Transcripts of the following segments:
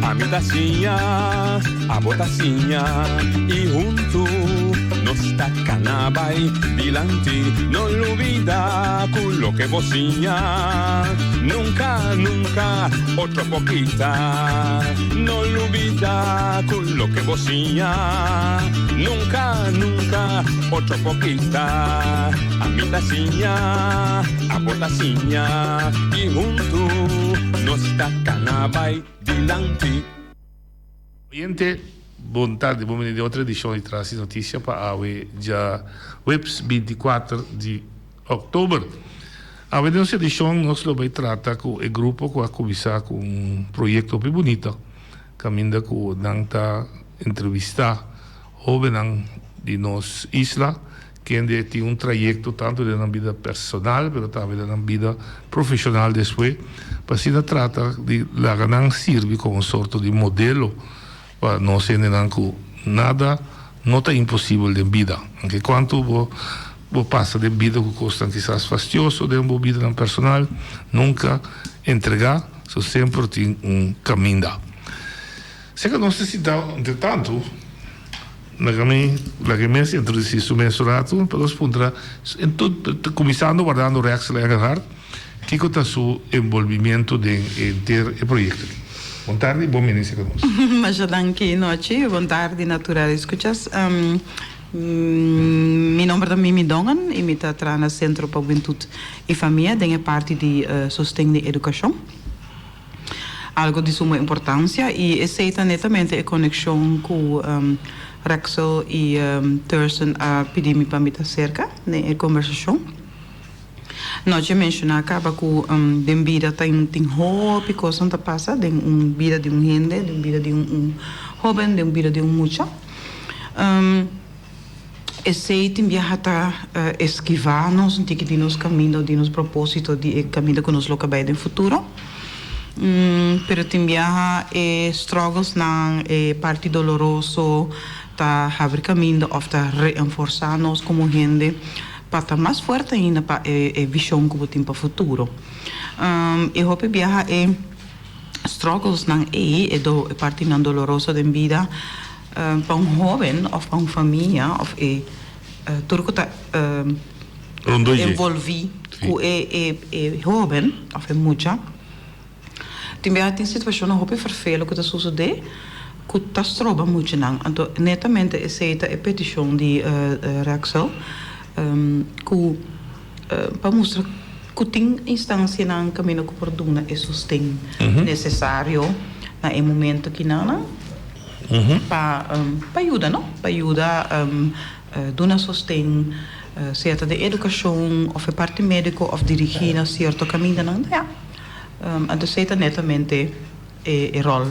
A mi tacinha, a botacinha e junto nos tacanabay dilante, no olvida con lo que vocinha. Nunca, nunca, otro poquita, no olvida con lo que vocinha. Nunca, nunca, otro poquita. A mi tacinha, a botacinha e junto nos tacanabay dilante. Oyente, boa tarde, bom dia de outra edição de Traz Notícia para a já webs 24 de outubro. A nessa edição nós vamos tratar com o grupo que vai começar com um projeto bem bonito, caminho com nanta entrevistar jovens de nossa isla que tem um trajeto tanto na vida personal, mas também na vida profissional depois, para se trata de la ganan sirve como sorte de modelo para não ser nada não está impossível de vida, porque quanto você passa de vida que custa quizás fastidioso de uma vida personal, nunca entregar, só sempre tem caminho. Se que nós necessitamos, entretanto, la que me introduzir su mensurado, pero spuntra, começando guardando reacção a agarrar, que está su envolvimento de ter o projeto. Boa tarde, bom início conosco. Mas danke noite, boa tarde, natural escuchas. Meu nome é Mimi Dongan, e me está no Centro para Juventude e Família, tenho parte de sustento de educação. Algo de suma importância e aceita netamente a conexão com Rexel e Thurston a pedir-me para me estar cerca na conversação. Nós já mencionamos acaba com a vida tem roupa coisa que passa, tem vida de gente, tem vida de jovem, tem vida de mucha. Esse tem viajar esquivar-nos, de nos caminho, de nos propósito, de caminho que nos loca bem no futuro. Pero tem viajar struggles na parte doloroso, tá abrir caminho, ou tá reforçar-nos como gente, para estar mais forte ainda para a visão que tem para o futuro. Eu acho que viajar struggles na parte não dolorosa da vida, para jovem ou para uma família, ou tudo que está envolvido com jovem, ou muita. Tem situações que eu vervelho que está sucedendo, que está trova muito não. Então, netamente aceita a petição de Rexel, que para mostrar que tem instância no caminho que por duna é sustento necessário no momento que não, para ajudar, não? Para ajudar duna sustento certa de educação, ou parte médico, ou dirigir a certo caminho não, ja. Aceita netamente o rol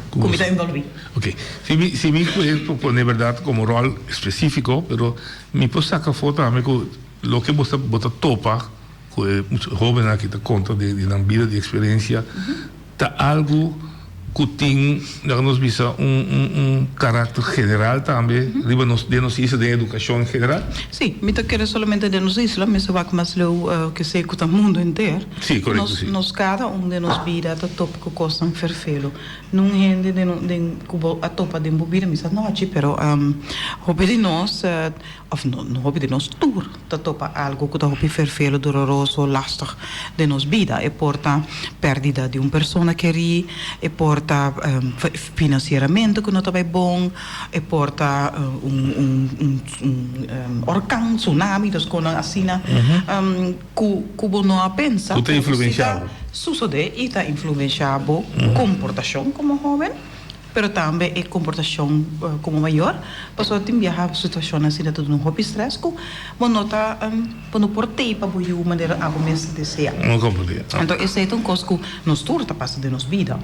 como está envolvido. Ok. Se me puede proponer verdade como rol específico, pero me puedo sacar foto a mí con lo que você topa com jovem aqui da conta de na vida de experiência, tá algo que tem nos visa carácter general também, de nos isla de educação em geral. Sim, me quero somente de nos isla, mas vai mais lo que sei que o mundo inteiro. Sim, correto, sim. Nos cada de nos vida tá top que costam ferfelo. Não rende de a topa de bobira misa noite, pero hobby de nós não hobby de nós tour, tá topa algo que tá hobby ferfelo doloroso, lastig de nos vida, e porta perdida de persona querida, e porta financeiramente que não está bem bom, e porta orkan, tsunami, das coisas assim, que não pensa. Que está influenciado. Sucede e está influenciado comportação como jovem, pero também a comportação como maior. Passou a viajar situações assim, de tudo no hobby stress, mas não está não portei para boa maneira algo mesmo desejar. Não compreendo. Então esse é coisa que nos torna passa de nos vida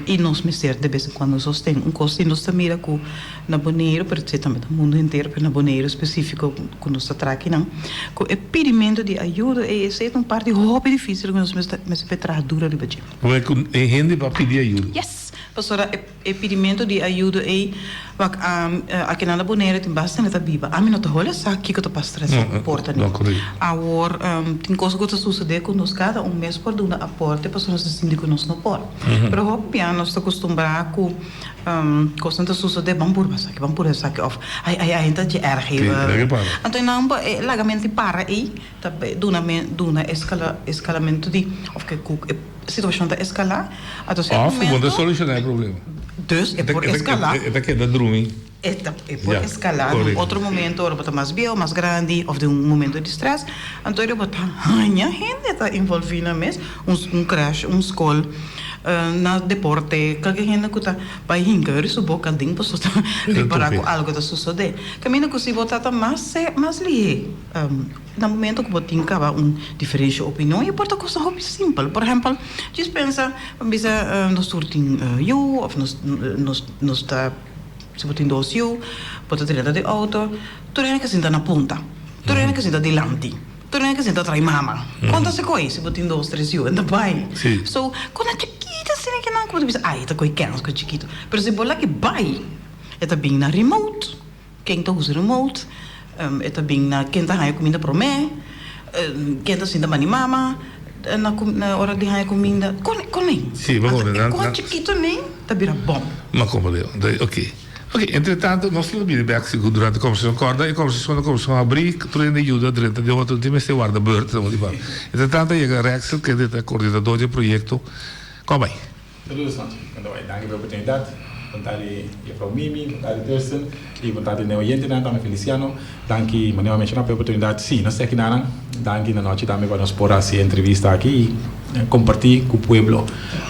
e nos mister de vez em quando nos tem coisa que nos mira com na boneiro, pero também no mundo inteiro, pero na boneiro específico que nos atrai não, com o pedimento de ajuda e esse é parte hobby difícil que nos me petra dura de baixo. Porque é gente para pedir ajuda. Yes. Pastora, e pedimento de ajuda aí, wak aqui na Bonaire tem bastante biba. A mim não te rola só que eu te pastor essa porta né. Agora tem coisa que sucede conosco cada mês por dar a porta, pastor nós decide que nós não pode. Pero o piano nós está acostumado com constante sucede bambur essa que off. Ai então de erg. Então não lagamente para aí, também duna escalamento de of que situação da escalar. Quando solucionar o problema. Dus é por escalar. É que da drumming. É por escalar. Em outro momento, ou mais bem, mais grande, ou de momento de stress. Então, eu botar, gente está envolvida mesmo, crash, escola, na deporte, qualquer gente que está para hincar, isso boca ding, para só reparar com algo que está sucedendo. Caminho que se botar mais li. No momento que você tem diferente opinião, e pode coisa muito simples. Por exemplo, você pensa, nós surtim ou nós está se você tem dois pode ter de auto, tu não é que senta na ponta, tu não é que senta delante, tu não é que senta atrás mama. Quantas coisas se você tem dois, três ainda vai. So, quando é chiquita, se nem que não pode pensar, tá com criança com chiquito. Pero se bola que vai, é bem na remote, quem está usando remote, é bem na quem está ganhando comida para mim, quem está senta mani mama. Na hora de ganhar comida, com nem. Sim, vamos lá. Com chiquito nem, tá vira bom. Mas como deu, ok. Ok, entretanto, nós temos feedback durante a conversação corda e quando a conversação abrir, tudo ajuda durante o outro time se guarda beurt, não digo. Entretanto, chega a Rexel, que é o coordenador do projeto. Como vai? Tudo certo. Dank pela oportunidade. Vontade de Frau Mimi, vontade de Thurston, e vontade de Oyente, também Feliciano. Dank maneira mencionar pela oportunidade. Sim, nós aqui na dank na noite também para nós por essa entrevista aqui e compartilhar com o povo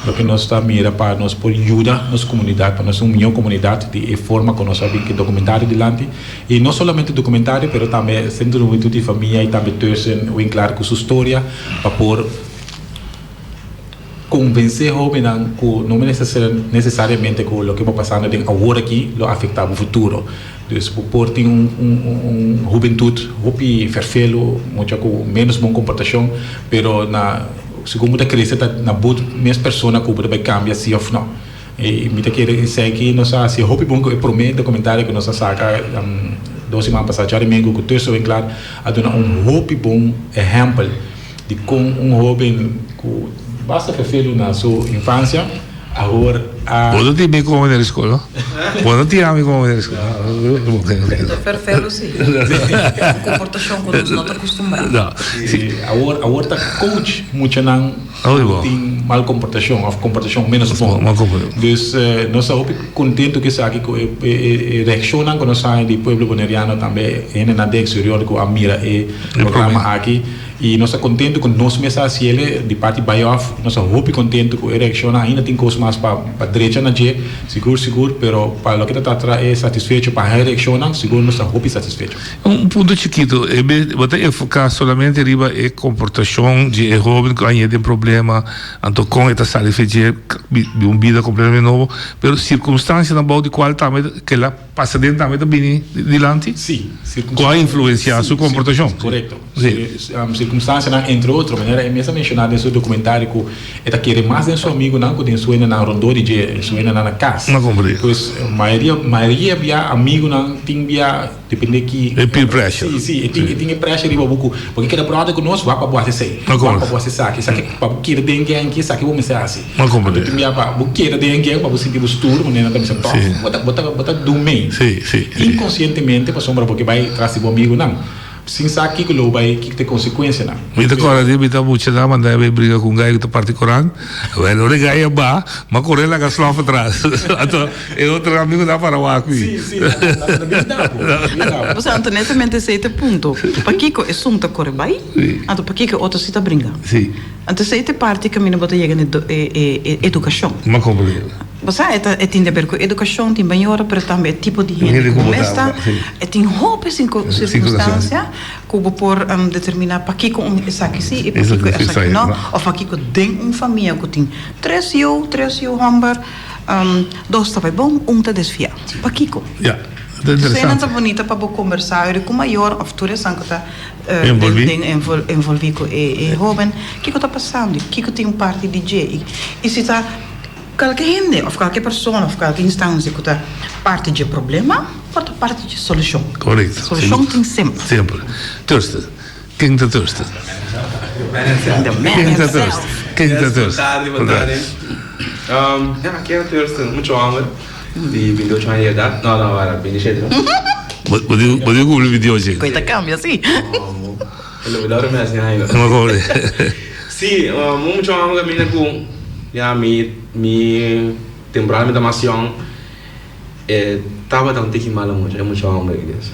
o que nós está mira para nós por ajuda nossa comunidade, para nós uma comunidade de forma que nós sabemos que documentário delante e não somente documentário, mas também centro muito de família e também Thurston, o claro com sua história para por convencer jovens que não é necessariamente que o que está passando agora aqui lo afeta o futuro. Então, por ter juventude, hopi ferfelo, muito com menos boa comportação, pero na segundo muita cresce na boa mesma pessoa que pode cambiar se ou não. E me quer dizer que nós se hopi bom que promete comentário que nós saca 2 semanas passadas, domingo que tudo bem claro, a dar hopi bom exemplo de como jovem que basta ferfelo na sua infância, agora Quando ti amico come nelle scuole? Quando ti amico come nelle scuole? Ferfelo sim. Comportação quando não está acostumado. Não. Agora tá coach muito não tem mal comportação, ou comportação menos bom. Então nós estamos contentes que sabe que reaccionam quando sai do povo boneriano também na de exterior com a mira e programa aqui. E nós estamos contentes com nós mesmos ele de parte buy-off, nós estamos muito contentes com a reação, ainda tem coisas mais para direita na dia, seguro, pero para o que está atrás é satisfeito para a reação, seguro nós estamos muito satisfeitos. Ponto chiquito, você focar somente riba a comportação de jovem que ainda tem problema, então com esta sala de vida completamente novo, pero circunstância na balde qual também que ela passa dentro também também dilante? Sim, qual influencia a sua comportação? Correto. Circunstância, entre outras maneiras, é mesmo mencionado nesse documentário que ela quer mais de seu amigo, não que tem sua na rondô de sua na casa. Não compreendo. Pois maioria via amigo não tinha depende que peer pressure. Sim, tinha pressure riba buku, porque cada prova que nós vai para boa sei. Vai para boa saque para que de ninguém que saque vamos ser assim. Não compreendo. Tinha para buque de ninguém para você tipo estudo, maneira também se bota do meio. Sim. Inconscientemente para sombra porque vai trazer o amigo não. Sem saber que vai que tem consequência não. Muita coisa de muita muita da mandar vai brigar com gai que parte corang, well o gai ba, mas correr lá gaslo atrás. Então é outro amigo da para o aqui. Sim. Você honestamente esse ponto. Para que é sunta corre bem? Então para que outro se tá brinca? Sim. Então esse parte que mina bota chega na educação. Mas compreendo. Você tem a ver com educação, tem banhora, mas também tipo de gente como esta, tem roupas em circunstância que por determinar para que com essa aqui sim e para que com essa aqui não, ou para que tem uma família que tem 3 eu hamburger, 2 está bom, está desfiado. Para que com? Cena tá bonita para conversar com maior ou futura sangue envolvido com jovem, que está passando, que tem parte de DJ e se está qualquer gente, of qualquer pessoa, of qualquer instância que está parte de problema, pode parte de solução. Correto. Solução tem sempre. Sempre. Thurston. Quem está Thurston? The man Quem está himself. Thurston? Quem está Thurston? Boa tarde. Aqui é o Thurston, muito amor. De 28 anos de idade. Não, era 27, não? Vou dizer o vídeo hoje. Coisa cambia, assim. Eu vou dar uma assim ainda. Não vou Sim, muito amor, a minha com já me temporada me damação. Tava tão tiki malo muito, é muito amor isso.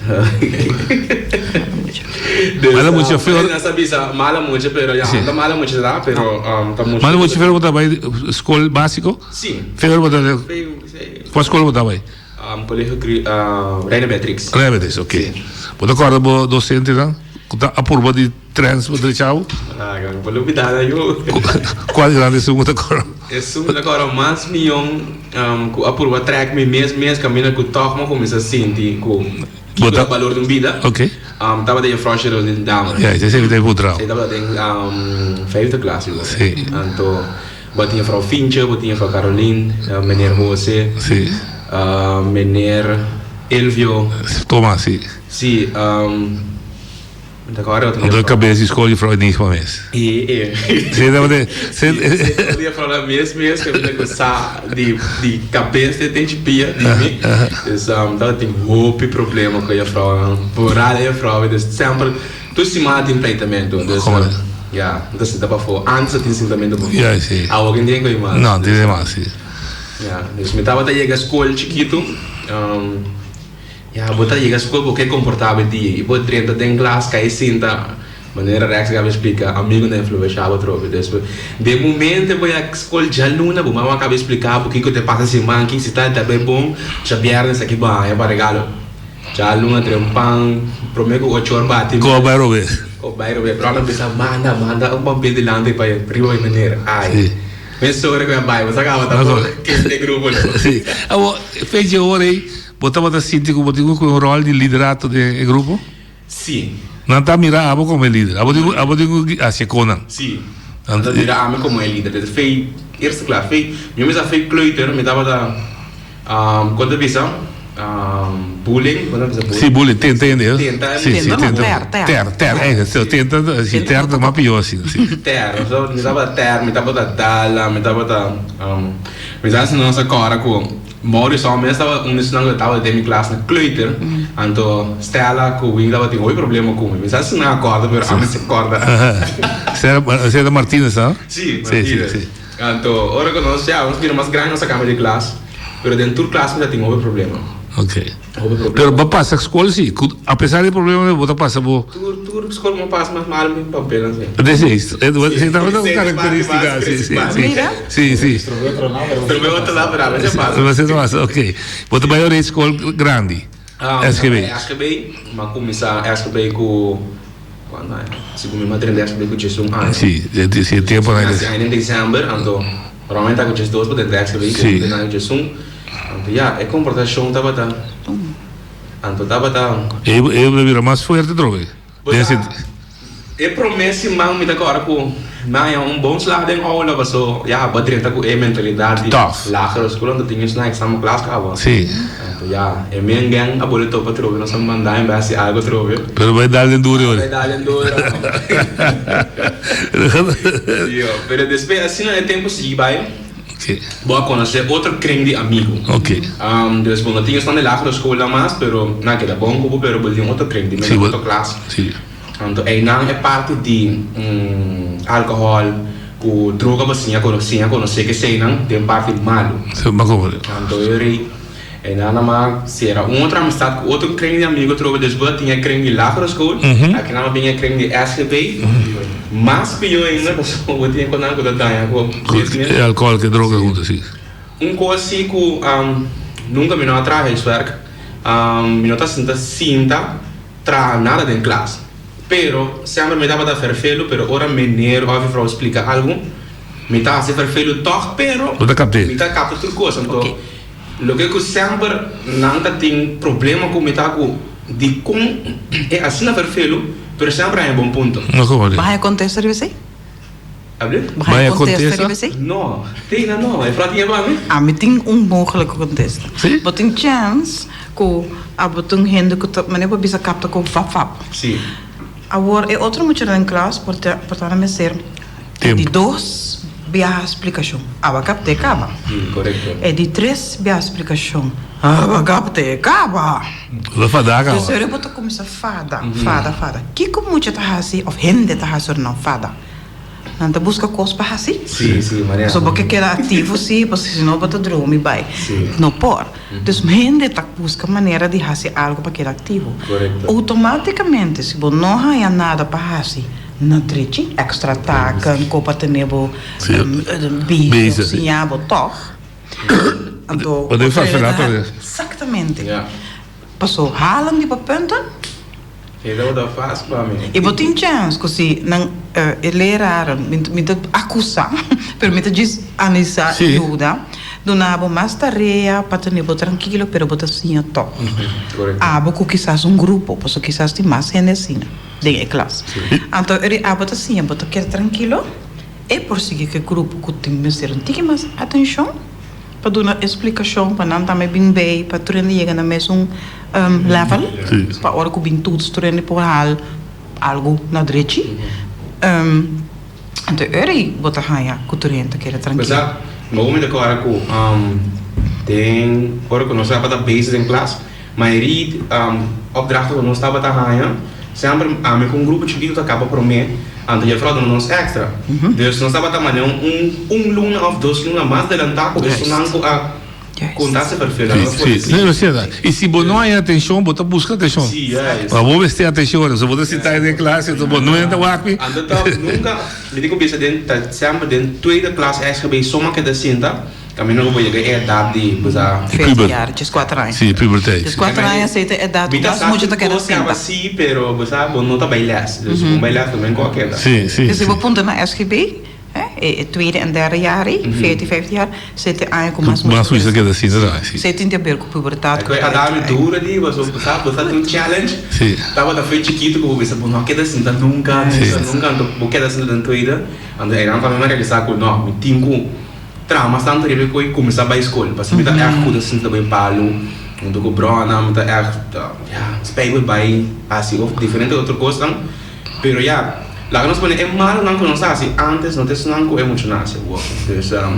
Malo muito, foi não sabia malo muito, pero já não malo muito lá, pero tá muito. Malo muito, foi botar aí escola básico? Sim. Foi botar qual escola botar aí? Colégio Reina Beatrix. Reina Beatrix, ok. Botar agora bo docente não? A curva de trans botar tchau. Cara, não vou olvidar eu. Qual grande segundo agora? É segundo agora mais milhão a curva track me mesmo caminho com toque, mas começa a sentir com o valor de vida. Ok. Tava de frost de dama. Ja, você sempre tem putrão. Você tava em vijfde classe. Sim. Então, botinha Frau Finche, botinha Frau Caroline, meneer José. Sim. Meneer Elvio. Thomas, sim. Sim. Agora eu tenho a cabeça de escola de Freud nisso para mês. Você deve ter. Você podia falar mesmo que eu tenho que de cabeça tem de pia de mim. Então tem muito problema com a Freud. Por aí a Freud sempre tu se mata em pleitamento. Já, então se dá para falar antes de sentimento. Já, sim. Alguém tem que ir mais. Não, tem mais, sim. Já, então me tava até a escola chiquito. Ja, botar chega a escola porque é comportável dia. E pode treinar em classe, cai senta, maneira rex que eu explica, amigo não influenciava troco. De momento eu vou à escola de aluna, vou mal acaba explicar porque que te passa semana, que se tá bem bom, já viernes aqui bom, é para regalo. Já aluna tem pão, prometo 8 horas bate. Qual bairro é? O bairro é, para não pensar manda bom pé de lante para riba e maneira. Ai. Pensou que é bairro, você acaba tá bom, que é grupo. Sim. Agora, fez de hora aí. Você sente que você tem um rol de liderato do grupo? Sim. Não está mirando como líder. Você tem a segunda. Sim. Não está mirando como líder. Fez, eerste classe, eu me fez kleuter, me dava da quando visão, bullying, quando visão bullying. Sim, bullying, tenta. Sim, tenta, mas pior assim. Ter, me dava ter, me dava da dala, me dava da me dava nossa cara com Maurício só mesmo estava ensinando estava de minha classe na kleuter, então Stella com o estava tem problema com ele, mas não acorda, mas a mim se acorda. Você é da Martínez, não? Sim, Martínez. Então, agora que nós já vamos vir mais grande nossa cama de classe, mas dentro da classe já tem problema. Ok. Pero va passa a escola sim, apesar do problema você passa por. Tu escola não passa mais mal no papel assim. Desejo. Você está dando característica sim. Trouxe outra lá para você passa. Você não passa, ok. Você vai para escola grande. SQB, mas começar SQB com quando é? Segundo minha madrinha SQB com Jesus Sim, tempo né? Ainda em dezembro, então provavelmente com Jesus para dentro SQB com Jesus. Ja, é comportação estava tá. Então estava tá. Eu vira mais forte droga. É promessa mas me agora com mas é bom slag em aula passou. Ja, bater com a mentalidade. Lager escola não tinha snack sama classe cava. Sim. Então ja, é minha gang a boleto para troca, nós vamos mandar em base algo troca. Pero vai dar enduro. Vai dar enduro. Pero depois assim não é tempo se vai. Okay. Boa conhecer outro creme de amigo. Ok. Depois não tinha estado na lagera escola mais, pero não que era bom como, pero tinha outro creme de outra classe. Sim. Então aí não é parte de álcool, o droga você conhecer que sei não tem parte malo. Sim, mas como? Então eu e nada mais se era outra amizade com outro creme de amigo, troca depois tinha creme de lagera escola, aqui não tinha creme de SQB. Mas pior ainda, eu tinha quando eu estava com é álcool que droga junto assim. Coisa assim que nunca me não atrás isso work, me não está sinta tra nada dentro classe. Pero sempre me dava da ferfelo, pero ora meneiro ouve para explicar algo, me tá se ferfelo toch, pero me tá capta outra coisa, então lo que eu sempre não tem problema com me tá com de como é assim na ferfelo. Pero sempre é um bom ponto. Não como? Vai acontecer isso aí? Abre? Vaya contesta. contesta? No, tina no, é pra ti ba me? A mim tem mogelijke contest. Sim. Maar tem chance que a botung hende que maneira para bisa capta com vap. Sim. Agora é outra mulher em classe portanto me ser Tempo. de 2 via explicação. Aba capte acaba. Correto. É de 3 via explicação. Aba capte acaba. Lo fa daga. Dus eu boto começar fada. Que como mulher tá assim, ou hende tá assim não fada. Não tá busca coisas para assim. Sim, Maria. Só porque queda ativo sim, porque senão bota dormir vai. Não por. Dus gente tá busca maneira de fazer algo para quedar ativo. Correto. Automaticamente, se você não há nada para fazer, não treche extra taca, copa tenebo, bicho, sinhabo, toch. Então, Podemos fazer lá para exatamente. Ja. Passou, halam de papenta. E dat wat fast para mim. E você tem chance, que se não leraram, me acusar, permite diz analisar ajuda, donava mais tarefa para ter nebo tranquilo, pero você sim top. Correto. Ah, porque quizás grupo, porque quizás tem mais gente assim, de classe. Então, ele você sim, você quer tranquilo, e por seguir que grupo que tem que ser um tique mais atenção, para dar uma explicação, para não também bem, para treinar chegar na mesmo level, para hora que bem tudo treinar por algo na direita. Então, ele bota raia, que treinar que era tranquilo. Mas maar om in de kar ko tem hora que nós estava da base em classe, mas ele opdrachten que nós estava da raia, sempre me com grupo chiquito tá acaba por mim, ante já fraude nós extra. Dus nós estava também luna of 2 luna mais adelantado, porque isso não contar se perfeito. Sim, não sei lá. E se você não tem atenção, você busca atenção. Sim, é. Mas vou ter atenção, se você está em classe, você não entra o aqui. Ande nunca, me digo bisa dentro, sempre dentro tweede klas SGB soma que descenda, caminho não vou chegar é idade de bisa. 20 jaar, 4 anos. Sim, pubertade. 4 anos aceita a idade, mas muito da queda sempre. Sim, pero bisa não tá bem les, dus bem les também qualquer. Sim. Dus we punten naar SGB, tweede en derde jaar, 14, 15 jaar, zitten eigenlijk Mas isso aqui é assim, não é? zitten in de berg op puberteit. Ik had daar met dura die was op een challenge. Sim. Tava da frente chiquito como bisa, não queda assim nunca, não queda assim da tweede. And aí não também realizar com não, me tinha trauma tanto ele coi começar a escola, mas me tá erg goed assim também palo. Untuk ko brona, me tá erg speel bij assim of diferente outra coisa, pero ja. Lá que nós podemos, é malo não conhecer assim, antes não tem não emocionar se o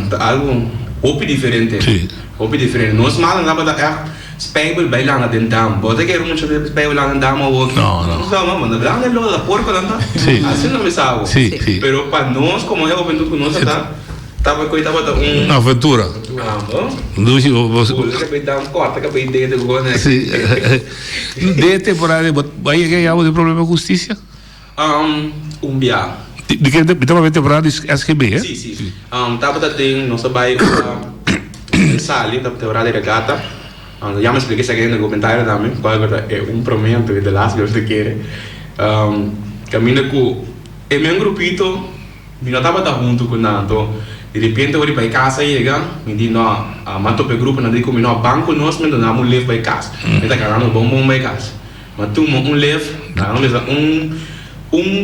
então algo hopi diferente. Sim. Hopi diferente. Nós malo não pode é spijbel bij lang den dam. Bota que muito de spijbel lang den dam ou não. Não, mano, lang den lo da porco dan. Sim. Assim não me sabe. Sim. Pero para nós como é o ventudo que nós tava coitado uma aventura. Você que dar um corte que vai de né. Sim. De temporada vai ganhar o problema com justiça? Bia. De que estava vendo temporada SGB, Sim. Tava tem nossa bairro sali da temporada de regata. Já me expliquei isso aqui no comentário também, qual é prometo de lá se você quer. Caminha com é meu grupito, me não tava junto com nada. De repente eu para casa chega, me diz não, mato para grupo não digo me não banco nós me dá um levo para casa. Então ganhando bom para casa. Mas tu levo,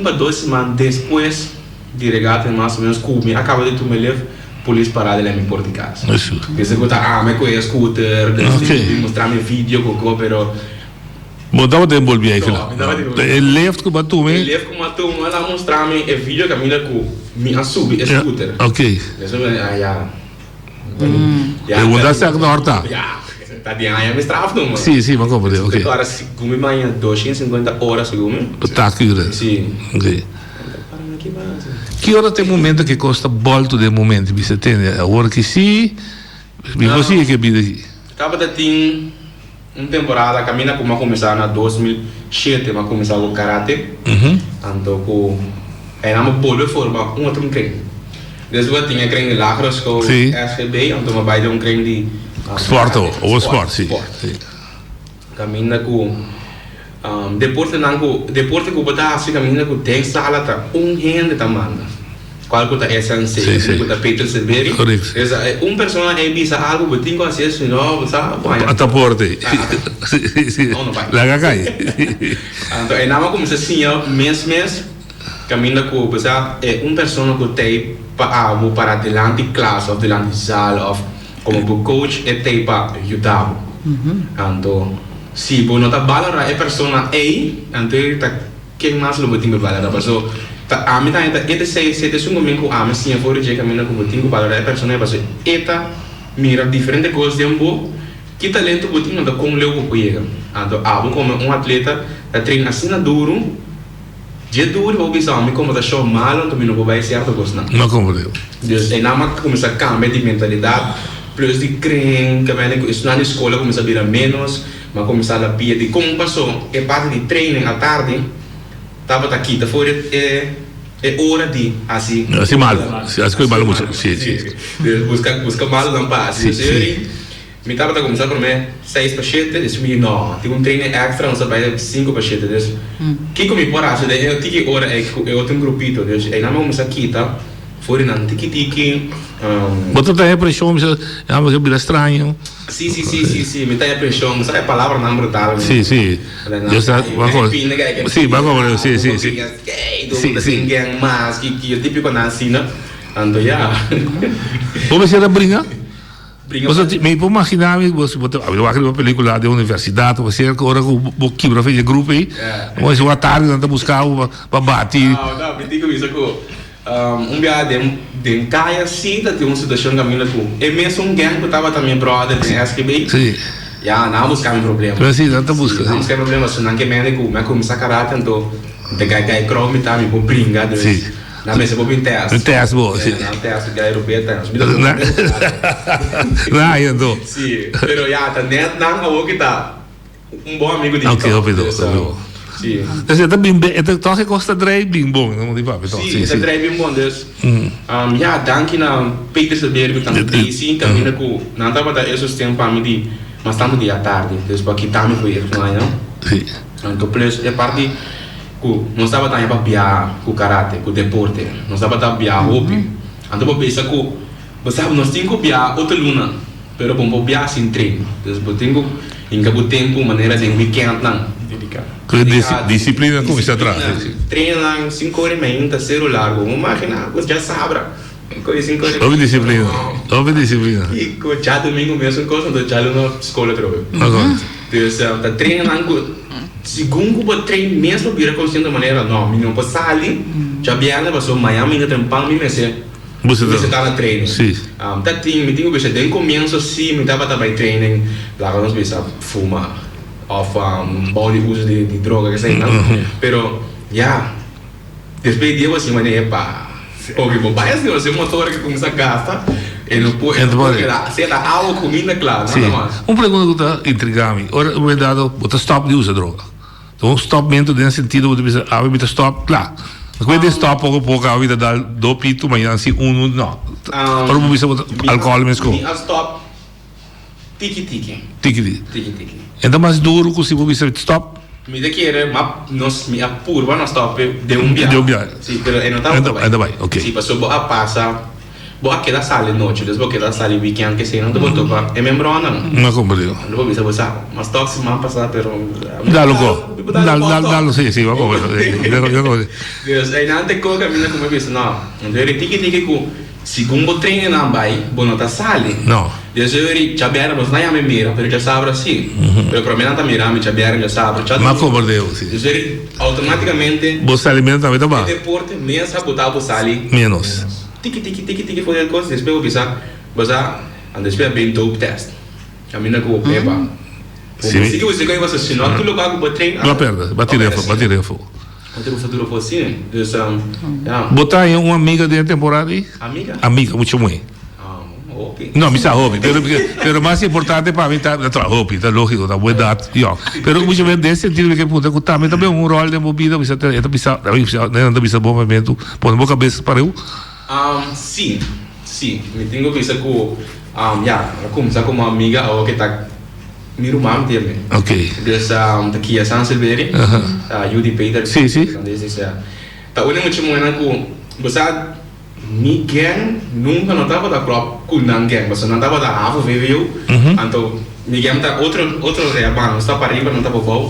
para 2 semanas depois de regata mais ou menos me acaba de tomar levo polícia parada lá em porta de casa. Isso. Esse que me conhece scooter, mostrar meu vídeo com pero Botava de envolver aí, filho. Ele left com batom, hein? Ele left com batom, ela mostrar-me o vídeo que a mina com me assume scooter. Ok. Isso é já. Perguntar se é que não horta. Tá de aí me straf não, mano. Sim, mas como pode? Ok. Agora se come mais 250 horas segundo. Tá aqui, grande. Sim. Ok. Que hora tem momento que custa volta de momento, você entende? Agora que sim, me consigo que vida aqui. Acaba de ter uma temporada que a mina começar na 2007, mas começar com karate. Então com era uma boa forma outro creme. Depois tinha creme de lagere school SGB, então vai de creme de sport ou sport, sim. Caminha com deporte que botar assim caminha com tem sala tá rende tamanda. Qual que é essência? Que tá Peter Silveri. Essa é pessoa é bisa algo botinho assim assim não, sabe? Até porte. Sim. Não vai. Lá cai. Então é nada como se assim mês camina com pessoa é persona que tem para delante classe ou delante sala ou como coach é tem para ajudar. Então, se você não tá balando é persona então tá quem mais lo botinho balada, passo a mim tá esse momento com a mim sim for de camina com botinho balada é persona passo eta mira diferente coisas de que talento botinho da como leu com ele. Então, como atleta tá treina assim na duro. Dia duro vou pensar, me como da show malo, também não vai certo coisa não. Não compreendo. Dus aí na começa a cambiar de mentalidade, plus de creme, que vai na escola começa a virar menos, mas começa a pia de como passou, é parte de treino à tarde, tava aqui, tá fora é hora de assim. Assim malo, as coisas malo muito, sim. Busca malo não passa. Me tava a começar por mim 6 pachetes, disse me não, tem treino extra, não sabe 5 pachetes, disse. Que como me pora, eu tinha hora eu tenho grupito, disse, aí na mão começa aqui, tá? Fora não tiki. Botou até a pressão, mas é bem estranho. Sim, me tá a pressão, sabe a palavra não brutal. Sim. Eu sei, uma coisa. Sim, vamos, sim. Sim. Mas que é típico na cena, então Como você era brincar? Você me pode imaginar, você botou uma película de universidade, você agora com o quebra fez grupo aí, mas uma tarde anda buscar para bater. Não, me diga isso que dia de caia assim, tem uma situação que a minha com é mesmo gang que estava também brother de SKB. Sim. Não buscar problema. Sim, não busca. Não buscar problema, senão que me começa a caráter então de gai cromo tá me por brincar. Sim. Na mesa vou pintar. Pintar boa, sim. Não pintar gai europeu tá. Não, então. Sim, pero tá net não que tá bom amigo de. Ok, ouvido. Sim. Então tá bem, então você gosta de drive bem bom, não de papo, então. Sim, drive bem bom dus. Danke na Peter Silberg também sim, caminha com não tava da esses tempos para mim de mas tanto dia tarde, dus para que tá me foi não. Sim. Então plus é parte não estava tão para piar com karate, com deporte, não estava tão piar hobby. Então para pensar que você sabe nós temos que piar outra luna, pero bom piar sem treino. Dus eu tenho em cabo tempo maneira de weekend não dedicar. Disciplina como está atrás. Treina 5 horas e meia, celular, uma máquina, você já sabe. Houve disciplina. E já domingo mesmo coisa, então já na escola trouxe. Então tá treinando segundo o treino mesmo vira consciente de maneira não passar ali, já viaja passou Miami ainda tem pão me você tá na treino. Sim. Tá me digo que desde começo sim, me tava também training, lá nós pensa fuma of body uso de droga que sei não. Pero depois de assim maneira pá. Ok, bom, vai assim, você motor que começa a gastar, e não pode, você dá água, comida, claro, nada mais. Uma pergunta que intriga-me, ora, o verdade, você stop de usar droga. Então, stop dentro desse sentido, você pensa, você stop, claro. Quando você stop pouco, a vida dá do pito, mas assim, não. Ora, você pensa, álcool mesmo. Stop, tiki-tiki. Então, mais duro que você pensa, stop. Me querer, mas me apurva no stop de viaje. Sim, pero não tá bem, ok. Sim, passou boa passa, boa que da sala noite, depois que da sala weekend que sei não te botou para é membro não compreendo. Não vou ver você, mas toque mal passar pero dá sim, vamos ver. Deus, aí não te coloca a mina como eu disse, não tiki com segundo treino não vai, bom não tá sala. Não. Deus eu já beira, mas não é a mira, pero já sabe assim. Pero para mim não tá mirando, já beira, já sabe. Mas compreendo, sim. Deus eu automaticamente você alimenta também tá bom. Deporte mesmo botar o sali. Menos. Tiki foi a coisa, depois eu pensar, mas depois bem dope test. A mina com o pepa. Sim. Se você ganha você se não tu logo para treinar. Não perda, bater fogo. Até o futuro for assim, dus botar aí uma amiga de temporada aí? Amiga, muito bem. Okay. No, mi sa hobby, pero más importante para mí está nuestra hobby, está lógico, está buena edad, pero muchas veces de ese sentido que punta que también un rol de movida, esta pisa bom momento, podemos cabeça para eu? Sim, me tenho que pensar que começar como amiga ou que tá miro mam dele. Ok. Dus daqui a San Silveri, Judy Peter. Sim. Tá olhando muito que você ninguém nunca não estava da própria com ninguém, você não estava da árvore veio, então ninguém tá outro é mano, está para riba não estava bom,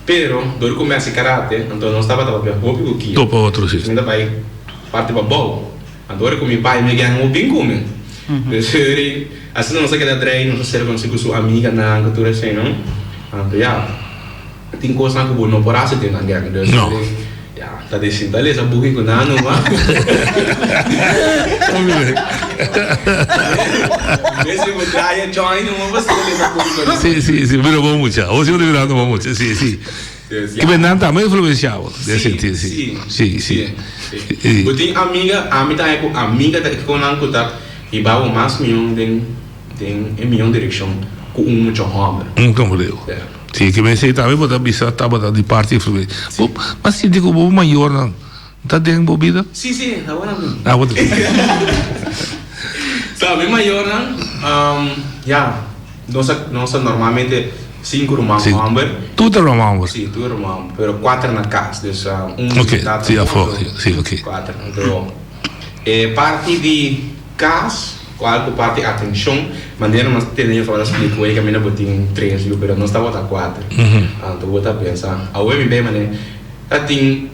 Pero, door começa karate, então não estava para hobby o que. Topa outro, sim. Ainda vai parte para bom. Agora com meu pai me ganha um bem como. Assim não sei que da treino, não sei se consigo sua amiga na cultura assim, não. Então, já. Tem coisa que eu não posso ter na guerra. Não. Já, tá deixando ali essa burra com nano, mas. Mesmo eu traia join, não vou fazer essa burra. Sim, virou bom muito. Hoje eu virou bom muito, sim. Que bem não também influenciava, de sentido, sim. Eu tenho amiga da que não conta e vai mais milhão em milhão direção com muito homem. Compreendo. Sim, que bem sei também botar bisa tava de parte influência. Mas se digo o maior não, tá dentro bebida? Sim, agora não. Ah, outro. Sabe, maior não, já, nossa normalmente 5 irmãos homem. Tudo irmão. Sim, tudo irmão, pero 4 na casa, então Ok, sim, ok. 4, então parte de casa, qual parte de atenção, maneira nós temos para explicar que a minha botinha 3, pero não estava a 4. Então vou estar pensando, a web bem mané, tem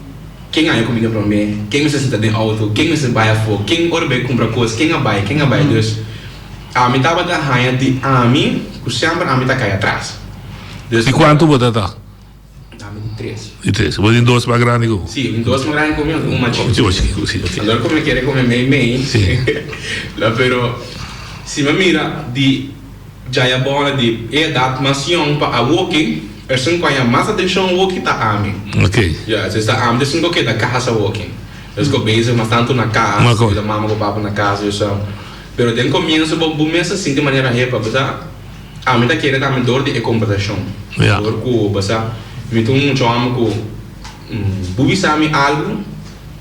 quem ganha comida para mim, quem me senta dentro do auto, quem me se vai a fogo, quem ora bem compra coisas, quem vai, dus a mim estava da rainha de a mim, que sempre a mim tá cai atrás. E quanto você tá? A mim 3. E 3, você tem 2 mais grandes que eu? Sim, em 2 mais grandes comigo, uma chica. Sim, ok. Agora como quer comer meio, Sim. Pero se me mira de já é bom de edad mais young para a walking, person com a mais atenção walking tá a mim. Ok. Ja, dus da am dus ook da casa walking. Dus go bezig mas tanto na casa, da mama com papa na casa isso. Pero den comienzo bo começa assim de maneira repa, basa. A mim tá querendo também dor de competição. Dor com basa. Me tu um chama com bubisami algo.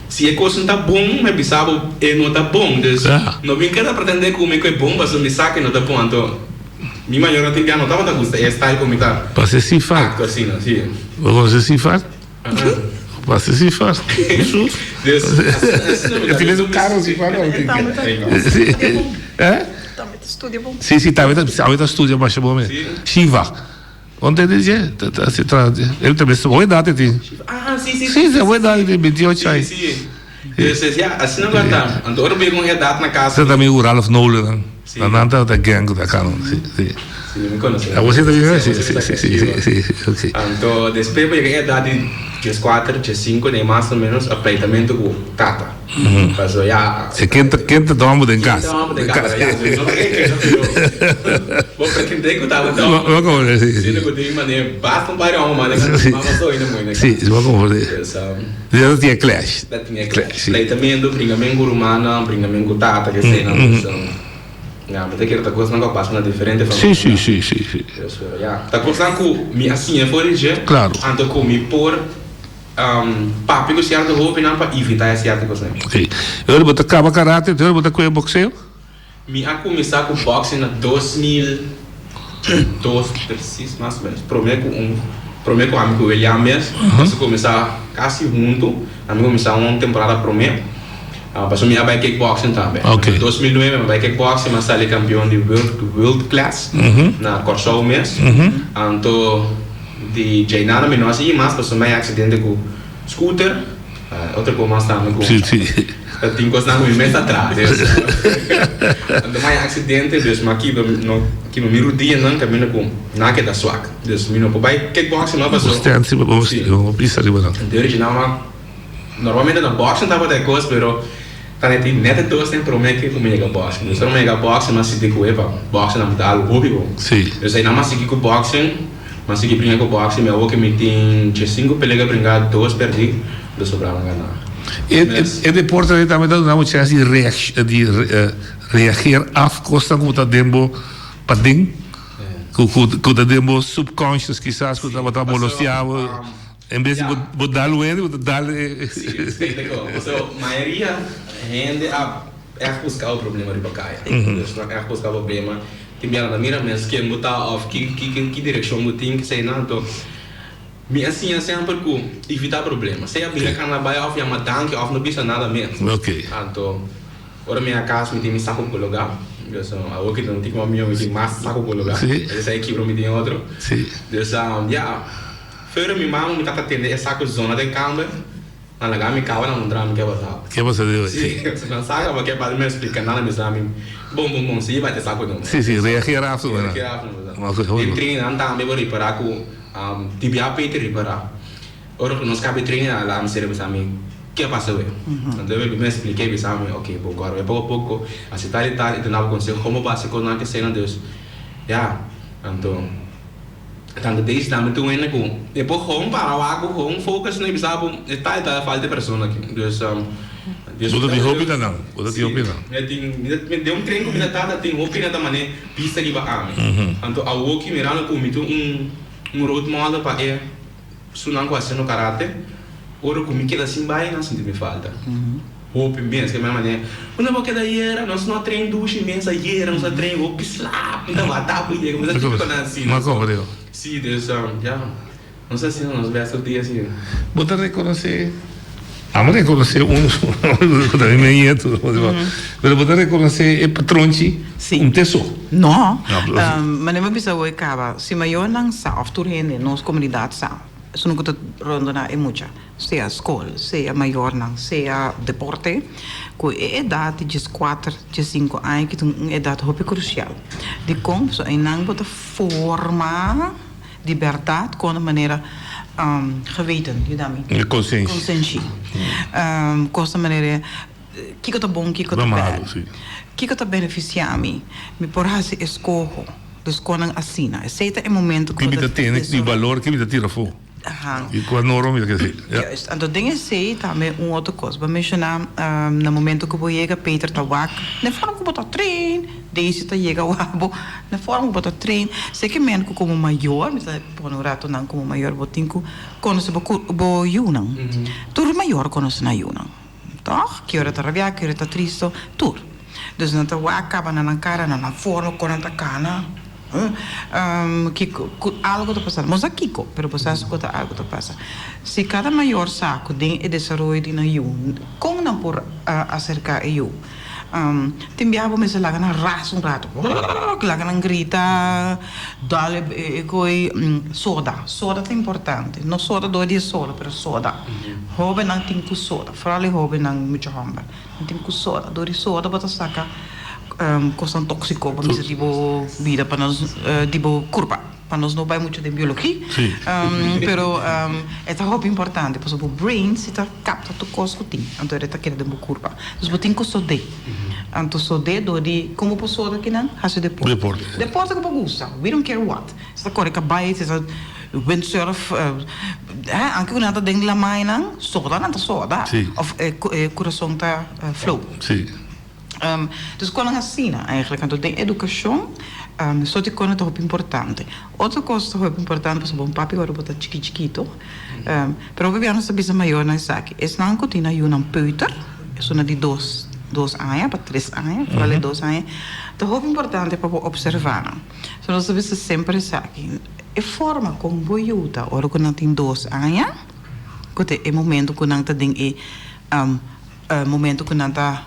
Se é coisa tá bom, mas bisabo é não tá bom. Dus não vem cada pretender comer que é bom, mas me saque não tá bom, então mi maior tem que anotar para gostar, é style como tá. Você se faz. Assim, sim. Você se faz? Você se faz. Eu tenho um carro se faz. É? Estudia bom. Sim, talvez estudia mais bom mesmo. Shiva. Onde ele diz? Ele também só idade tem. Sim. Sim, é idade de 28 anos. Sim. Assim não vai dar. Então, eu pego idade na casa. Você também o Ralph Nolan, na nanta da gang da Canon. Sim, me conhece. Você também é? Sim. Ok. Então, depois eu peguei a idade de 4, de 5, nem mais ou menos, aproveitamento com tata. Mas já... Você quente dorme em casa. Dorme em casa, já. Vou pretender que eu estava dormindo. Vou conversar, sim. Sim, eu tenho maneira, basta um barão, mas não sou ainda muito. Sim, vou conversar. Já tinha clash. Já tinha clash. Aproveitamento, bringamento com rumana, bringamento com tata, que sei, não. Ja, mas que outra coisa não passa na diferente forma. Sim. Ja, tá coisa com me assim é fora de. Claro. Então com me por papi com certa roupa não para evitar certa coisa. Ok. Eu vou tocar karate, eu vou tocar boxeo. Me a começar com boxing na 2002, mais ou menos. Primeiro com amigo William mesmo. Nós começar quase junto. A mim começar uma temporada primeiro. Passou minha vai kickboxing também. Okay. Em 2009 eu vai kickboxing, mas saí campeão de world class na Corsol mesmo. Então de Jainana me não sei mais, passou mais acidente com scooter, outra coisa mais também com. Sim. Tem coisa não me mete atrás. Então mais acidente, dus mas aqui no meu dia não caminho com nada da swag. Dus me não vai kickboxing não passou. Vamos precisar de verdade. De original normalmente na boxing tava de coisa, pero tem net todos tem problema que com mega boxing. Dus não mega boxing, mas se de coisa boxing não dá algo hobby bom. Sim. Dus aí não mais seguir com boxing, mas seguir brincar com boxing, meu que me tem 5 peleas brincar 2 perdi, do sobrar não ganhar. E depois também dá uma chance de reagir af costa como tá dentro pading, com tá dentro subconscious quizás com tá botar molestiado. Em vez de botar o ele, botar sim, so maioria gente é buscar o problema de bacaia. É buscar o problema. Que me ela mira mesmo que botar off que direção eu tenho que sei não, então me assim sempre com evitar problemas. Se a vida can vai off e matar que off não precisa nada mesmo. Ok. Então, ora minha casa me tem saco com lugar. Eu sou a outra não tem como me tem mais saco com lugar. Esse aí quebra me tem outro. Sim. Dus Pero mi mamá me está tendo essa zona de câmera. Na laga mi kawan ang drama que botava. Que você deu? Sim, não sabe porque para me explicar nada me sabe. Bom, se vai ter saco não. Sim, reagir a isso, né? E treino anda me vou reparar com tibia Peter reparar. Ora que nós cabe treino lá me serve sabe. Que passa hoje? Então eu me expliquei sabe, ok, bom agora pouco a pouco aceitar e tal, então não consigo como básico não que cena Deus. Ja, então tanto desde também tu ainda com depois como para o água como focus nem sabe está falta de pessoa aqui então Você tem hobby não? Você tem hobby não? Me deu treino com minha tata tem hobby na maneira pista que vai então a walk mirando com um road model para é sunang quase no karate ora com que assim vai não senti me falta hobby bem que minha maneira quando eu quero ir nós não treino duas imensa ir nós treino hobby slap então vai dar porque mas tipo na assim mas como deu? Sim, Deus, já. Não sei se nós vemos o dia assim. Você reconhecer. Vamos reconhecer também me nieto, mas você reconhecer é patronchi, tesouro. Não, mas nem me precisa hoje acaba. Se maior não sabe, tu rende nossa comunidade sabe. Isso não custa ronda na é muita. Seja escola, seja maior não, seja deporte, com a idade de 4, de 5 anos que tem uma idade muito crucial. De como so não bota forma de liberdade com a maneira geweten, je daarmee. Conscientie. Kosta maneira que tá bom, que tá bad. Que tá beneficiar-me. Me por hazer escolho. Dus quando assina. Aceita é momento que me tem de valor que me tira fogo. E quando não rompe que sei. Juist. En dat ding sei também outra coisa. Para mencionar no momento que eu chega Peter tá wak, na forma que botar trein, deze tá chega wabo, na forma que botar trein, sei que men como maior, mas por um rato não como maior botinco, conhece bo yunang. Tur maior conhece na yunang. Toch? Que hora tá rabia, que hora tá triste, tur. Dus na tá wak acaba na cara na forma com a cana. Algo está passando, mas aqui, pero você escuta algo está passando. Se cada maior saco tem o desenvolvimento de eu, como não por acercar eu, tem biabo me se laga na raça rato, laga na grita, dale coi soda é importante, não soda do dia soda, pero soda, hobby não tem com soda, fala hobby não muito hamba, não tem com soda, do dia soda bota saca coisa tóxico para nós tipo vida para nós tipo curva para nós não vai muito de biologia pero é muito importante por exemplo o brain se tá capta tu coisa que tem então ele tá querendo de curva os botin com sode então sode do de como pessoa que não faz deporte que gosta we don't care what se tá corre que vai se windsurf anche quando tá dentro da mina soda não tá soda of coração tá flow dus quando assina eigenlijk então tem educação só te conta muito importante outra coisa muito importante para bom papi agora botar chiquito pero we não sabia maior na saque esse não continua aí um peuter isso na de 2 anos para 3 anos para 2 anos então muito importante para observar so nós sabemos sempre saque a forma como vou ajuda ora quando tem 2 anos que é momento quando não tem momento quando não tá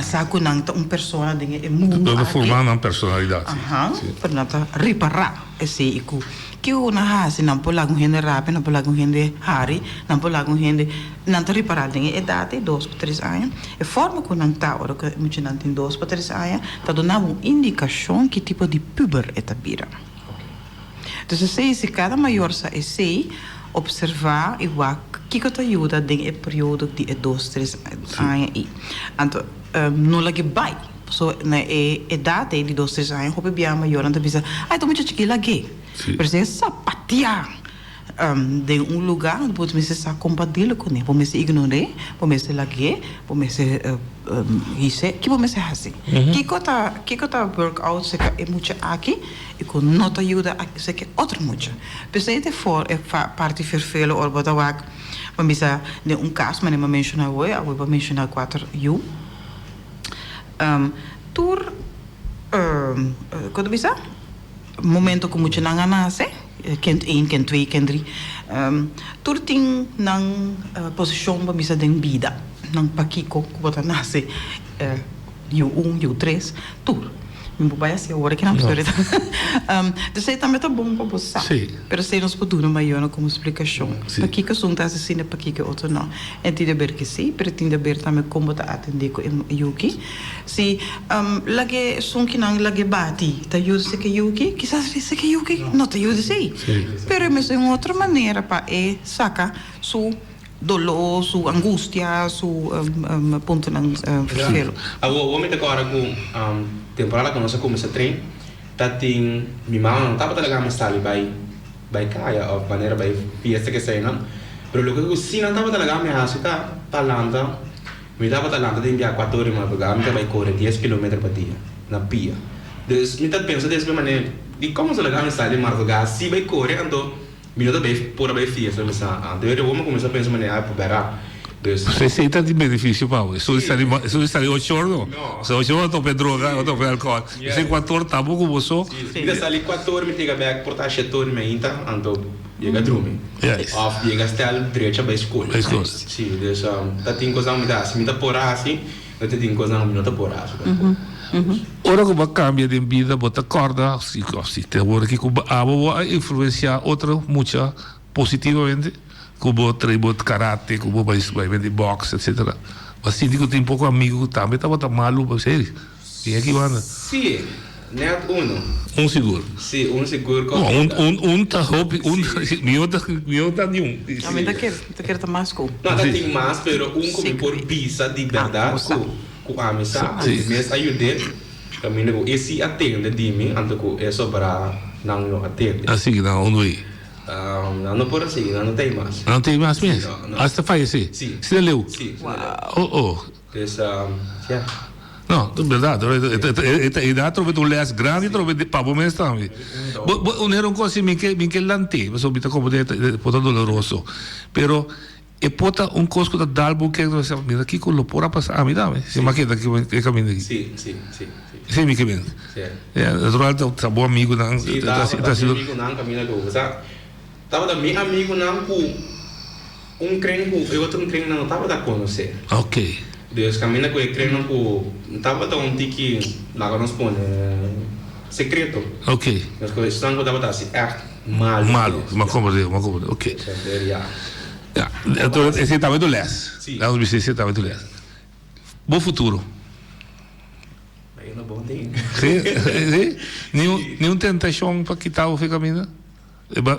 saco não tá persona de mundo formar uma personalidade para nata reparar esse iku que o na hasi não pode lagun gente rápido não pode lagun gente hari não pode lagun gente não tá reparar de idade 2 para 3 anos a forma que não tá ora que muito não tem 2 para 3 anos tá dando uma indicação que tipo de puber é tabira então se cada maior sa esse observar e o que te ajuda em período de 2, 3 anos e então não lagi vai so na idade de 2, 3 anos hope bem maior então bisa então muito chique lagi por exemplo sapatear de lugar depois me se compartilhar com ele vou se ignorar vou me se lagi vou me se isso que vou me se assim que tá workout se é muito aqui e com não te ajuda a se que outro muito pensei de for é parte vervelo ou bota wak mas bisa de caso mas nem mencionar hoje eu vou mencionar 4 you tur quando bisa momento como muito não nasce kent 1 kent 2 kent 3 tur tem nang posição para bisa den vida nang pakiko bota nasce you 1 you 3 tur meu pai assim agora que não precisa então sei também tá bom para você Sim. pero sei nos futuro maior como explicação Sim. para que são tá assim para que outro não é tinha ver que sim pero tinha ver também como tá atender com Yuki se lage são que não lage bati tá eu sei que Yuki quizás sei que Yuki não tá eu sei pero mas é uma outra maneira para saca su dolor, su angústia, su ponto ng vervelo. Ako me agora com temporada que nós começa a treinar, tá tem minha mãe não tava talaga mas tali by kaya of maneira by fiesta que sei não, pero lo que sim não tava talaga me hace tá talanta, me tava talanta de enviar 4 horas mais pegar, me vai correr 10 km por dia na pia. Dus me tá pensando dessa maneira, de como se lagar me sai de madrugada, se vai correr então minuto bem por bem fiesta mas antes eu vou começar a pensar maneira para berar. Receita de benefício, Paulo. Isso estaria 8 horas, não? Se 8 horas eu tomo droga, eu tomo álcool. Se 4 horas, tá bom com você? Se eu sair 4 horas, me tenho que portar 7 horas, me então, chega a dormir. Ou chega a estar direito para a escola. Sim, então, tem coisa que me dá por assim, eu tenho coisa que me dá por assim. Ora como cambia de vida, bota corda, se te agora que vai influenciar outra muito positivamente, como treino de karate, como vai vender boxe, etc. Mas sim, digo tem pouco amigo também, tá malu, para sério. E aqui manda. Sim, net seguro. Sim, seguro. Tá roupa, meu tá nenhum. Também tá quer tá mais cool. Não, tem mais, pero como por visa de verdade, com a amizade, mas ajuda também esse atende de mim, então é só para não atende. Assim não, não é. Não por assim, não tem mais. Não tem mais mesmo? Hasta fallecer? Sim. Você leu? Sim. Então, não, é verdade. E dá trove do les grande, trove de pavo mesmo também. Era uma coisa que lante, mas obita como de pota doloroso. Pero e pota coisa que dá algo que você mira aqui com lo pora passar, me dá, se maqueta que caminho aqui. Sim. Sim, me que bem. É, outro tá bom amigo não. Sim, tá amigo não caminho com você. Tava da meu amigo não com crente, eu outro crente não tava da conhecer. Ok. Deus caminha com crente com tava da um tiki lá nos põe secreto. Ok. Mas com isso não tava assim, malo. Uma comodidade, ok. Então, esse estava do les. Sim. Lá no BC, esse estava do les. Bom futuro. Bem, não bom tem. Sim? Nenhuma tentação para quitar o caminho?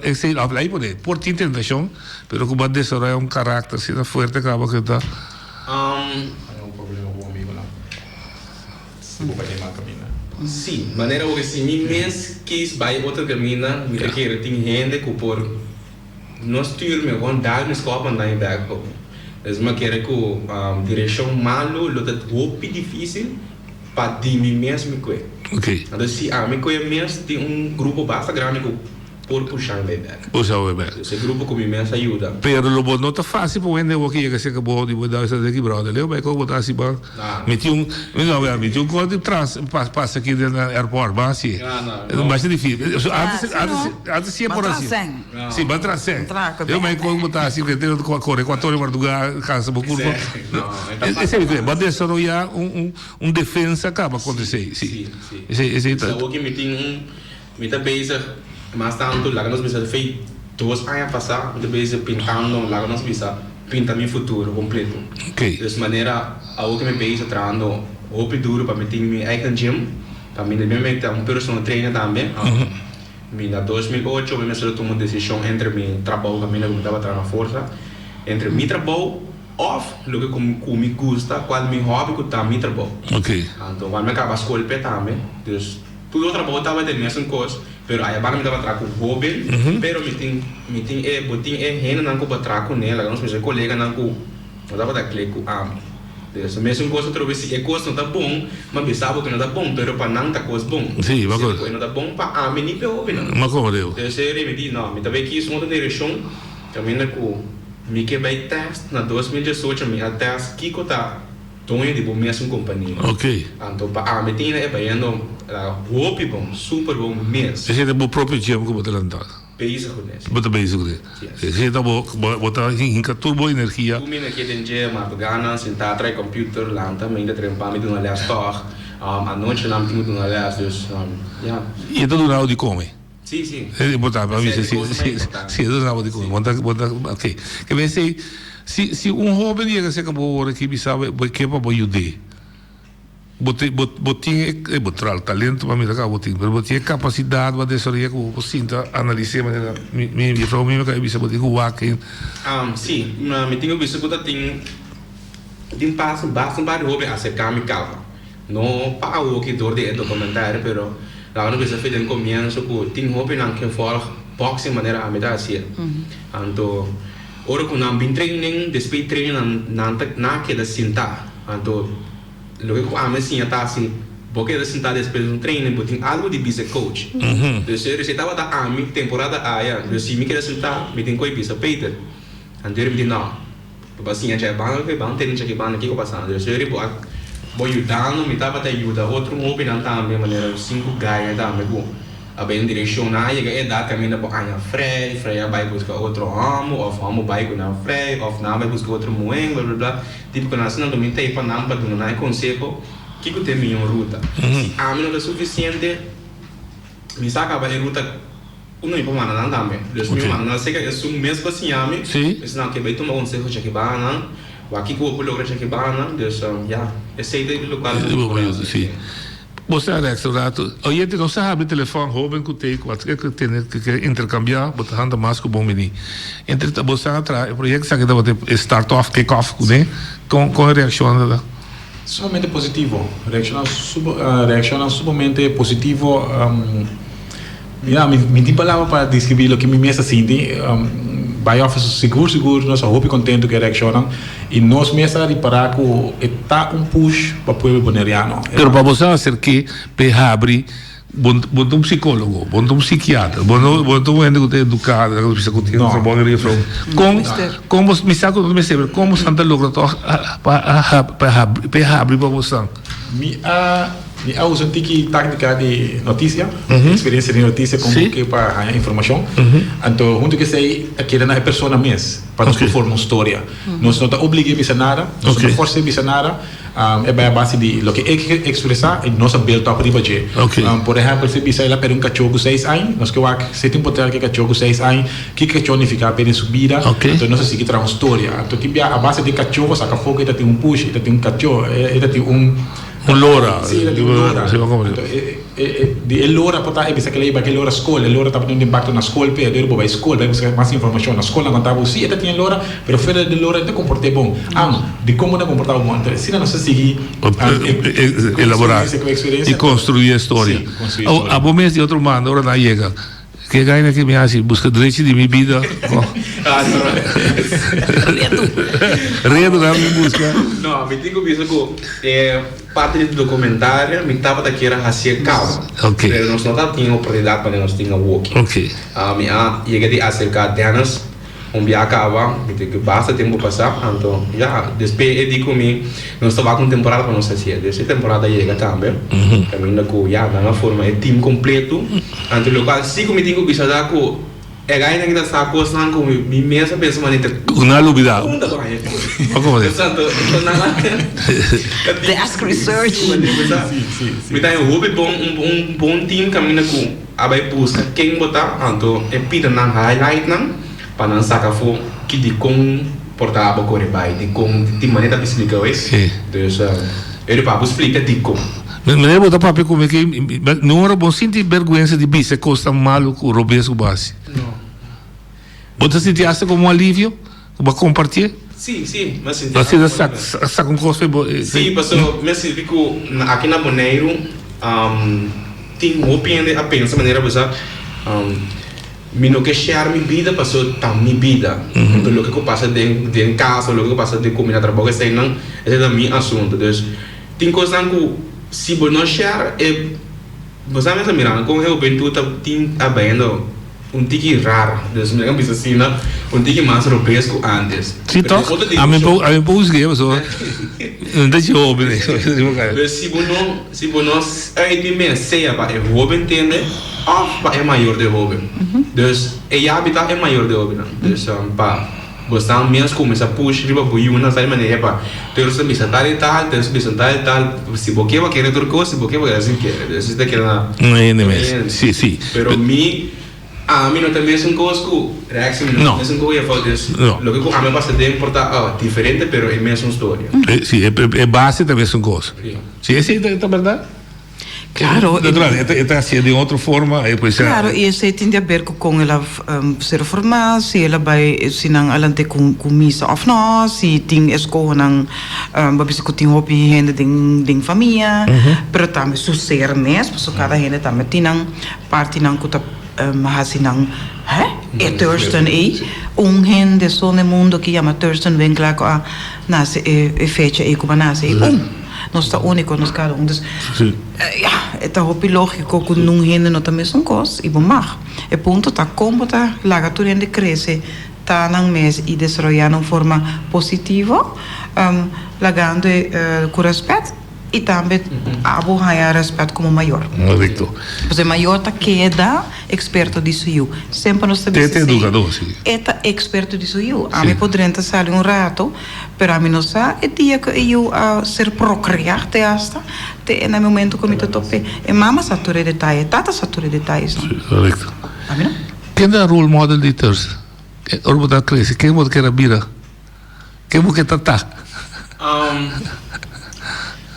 Esse aí por ti tentação, pero como desarrollar um caráter assim forte acaba que tá. Não problema com o amigo não. Se vou fazer mal caminho. Sim, maneira que se me mês quis vai outro caminho, me quer tem gente que por nós turma com dar nos copa andar em back. Mas me quer que direção malo, luta muito difícil para de mim mesmo que. Ok. Então se a mim que mesmo tem grupo bastante grande que por puxar bem back. Puxar bem back. Esse grupo com mim mesmo ajuda. Pero lo bom não tá fácil para onde eu aqui que se acabou de mudar essa daqui brother. Eu vai como botar assim bom. Meti um código trans passa aqui no aeroporto, mas assim. Mas é difícil. Antes se por assim. Sim, vai trazer. Eu vai como botar assim que tem correr 4 horas madrugada, casa por curva. Esse é o mas isso não é defesa acaba acontecer. Sim. Esse tá. O que me tem me tá base mas tanto lá que nós precisamos feito 2 anos passar, muito bem pintando lá que nós precisamos pintar meu futuro completo. Ok. Dessa maneira, algo que me base trando roupa duro para meter meu eigen gym, para mim também ter personal trainer também. Em 2008 eu me tomei uma decisão entre meu trabalho que eu estava trabalhando na força, entre meu trabalho off, lo que como me gusta, qual meu hobby que tá meu trabalho. Ok. Então, quando me acaba a escola também, dus tudo o trabalho estava de mesma coisa. Pero aí agora me dava traco hobby, pero me tem gente não que traco nela, não sei se colega não que eu dava da clique Dessa mesma coisa outra vez é coisa não tá bom, mas pensava que não tá bom, pero para não tá coisa bom. Sim, mas coisa não tá bom para mim nem para hobby não. Mas como deu? Dessa ele me disse não, me também quis uma direção, também na que me que vai teste na 2018 me até que tá dono de uma mesma companhia. Ok. Então para mim tem é baiano hobby bom, super bom mesmo. Esse é o próprio gym que você lançou. Basic com isso. Bota basic com isso. Esse é o botar em turbo energia. Tu mina que tem dia mas gana sentar atrás computer lá também da trempa me dá lá store. anoche não tinha uma aliás, dus ja. E então do lado de come. Sim, sim. É importante para mim, Essa é a sim, coisa sim, mais importante. sim, do lado de come. Ok. Quer dizer, se jovem chega a ser acabou hora que sabe que para ajudar. Botar talento para mim acaba botar, mas botar capacidade para desarrollar que eu sinto analisar maneira minha frau minha que bisa botar o aqui. Sim, me tenho visto que tem passo bastante hobby acerca me calma. Não para o que dor de documentário, pero lá no bisa feito no começo que tem hobby não que for boxing maneira a metade assim. Então, ora com não bem training, depois training não que da sentar. Então, lo que eu amo assim tá assim, porque da sentar depois de treino, botem algo de bisa coach. Então, eu estava da ami temporada aia, eu se me quer sentar, me tem coi bisa Peter. Então, eu me diz não. Assim, a gente vai bang tem que bang aqui com passando. Eu sei vou ajudando, me tava até ajuda outro hobby não também maneira 5 guys tá me bom. A bem direcionar e a idade caminha para a Frei vai buscar outro amo, ou amo vai com a Frei, ou não vai buscar outro moen, blá blá blá. Tipo que nós não também tem para não para não é conselho que eu tenho minha ruta. Se a mim não é suficiente, me saca a ruta não é para mana não também. Deus me manda não sei que é mês para assim a mim. Mas não que vai tomar conselho já que vai não. O aqui que eu vou lograr já que vai não. Deus já esse é o local. Sim. Você é restaurante. Hoje não sabe o telefone, jovem que tem que intercambiar, botar handa mais com o bom menino. Entre você atrás, o projeto que dá start off, kick off, né? Com a reação da. Somente positivo. Reacciona sumamente positivo. Me tem palavra para descrever o que me mesa sente. Vai office seguro, nós estamos contentes que reaccionam e nós mesmo reparar que está push para o povo boneriano. Pero para você hacer que abrir bom psicólogo, bom psiquiatra, bom gente que é educado, que precisa continuar com bom refrão. Como me saco do mestre, como Santa logra para abrir para você. Me uso uma técnica de notícia, experiência de notícia como que para ganhar informação. Então, junto que sei, aqui é a pessoa mesmo, para nós formar uma história. Nós não estamos obrigados a nada, nós não forçamos a nada. É a base de lo que é expressar e nossa belta para riba de. Por exemplo, se bisa ela per um cachorro 6 anos, nós que o se tem potencial que cachorro 6 anos, que cachorro não fica bem subida, então nós seguir tra uma história. Então, tipo a base de cachorro, saca fogo, ele tem push, ele tem cachorro, ele tem lora. Sim, ele lora. Então, lora pode bisa que ele vai que lora escola, lora tá tendo impacto na escola, pero ele vai escola, vai buscar mais informação na escola, não tá sim, ele tem lora, pero fora de lora ele comporta bom. De como não comportar bom, então se não se seguir elaborar e construir a história. A bom mês de outro mano, agora não chega. Que ganha que me hace busca direito de minha vida. Redo na minha busca. Não, me digo isso que parte do documentário me estava daqui era fazer calma. Nós não tínhamos oportunidade para nós tinha walking. Me cheguei a acercar delas, dia acaba, me digo basta tempo passar, então já depois eu digo me nós estava com temporada para nós fazer, essa temporada chega também, caminho com já na forma é time completo, então local se me digo bisa da ko é ganha que da saco san com me mesa pensa manita uma novidade. Como é? The Ask Research. Me dá hobby bom time caminho com abai busca quem botar, então é pita na highlight não para não sacar fogo que de comportar a correbai de como de maneira de explicar isso. Então ele para explicar de como. Me lembro da papel como que não era bom sentir vergonha de bicho costa malo com robês base. Não. Você sentiasse como um alívio para compartilhar? Sim, mas sim. Você está com costa sim, passou, mas sim, fico aqui na Boneiro, tem opinião apenas a maneira você me não quer share minha vida, passou tá minha vida. Então, o que eu passo dentro de casa, o que eu passo de comida, trabalho, esse não é meu assunto. Então, tem coisas que se você não share, você mesmo mirando, como eu bem tudo tem abendo tique raro, então, me lembro assim, tique mais robesco antes. Sim, então, a mim busquei, mas não deixa eu ouvir. Se você não é de mim, sei para é jovem entende. É maior de hobby. Dus je habitat é maior de hobby. Dus Bostan minhas começa a push riba buiuna sai maneira para ter essa missa tal e tal, ter essa missa tal e tal, se boque vai querer outra coisa, se boque vai assim que isso daqui na não é mesmo. Sim. Pero a mim não tem mesmo coisa que reação não mesmo coisa falta isso. Logo que a mim passa de importar diferente, pero é mesma história. Sim, é base da mesma coisa. Sim, essa é a verdade. Claro. Está assim de outra forma. Claro, e isso tem a ver com ela ser formada, se ela vai se não alante com missa ou não, se tem escola não, babis que tem hobby gente de família, pero também suceder mesmo, porque cada gente também tem parte não que tá assim não, é Thurston gente só no mundo que chama Thurston vem claro a nasce fecha como nasce nós está único nós cada dus é hopi lógico que não gente não também são coisas e bom mar é ponto tá como tá laga tudo ainda cresce tá nang mês e desarrollar de forma positiva lagando com respeito e também há respeito como maior. Correcto. Porque maior tá queda experto disso eu. Sempre nós sabemos. Tem educador, sim. Eta experto disso eu. A mim poderia sair rato, pero a mim não sabe é dia que eu ser procriar te hasta te no momento que me tope. E mama sature detalhe, tata sature detalhes. Correcto. A mim não. Quem é o role model de Thurston? Orbo da cresce. Quem é que era bira? Quem é que tá?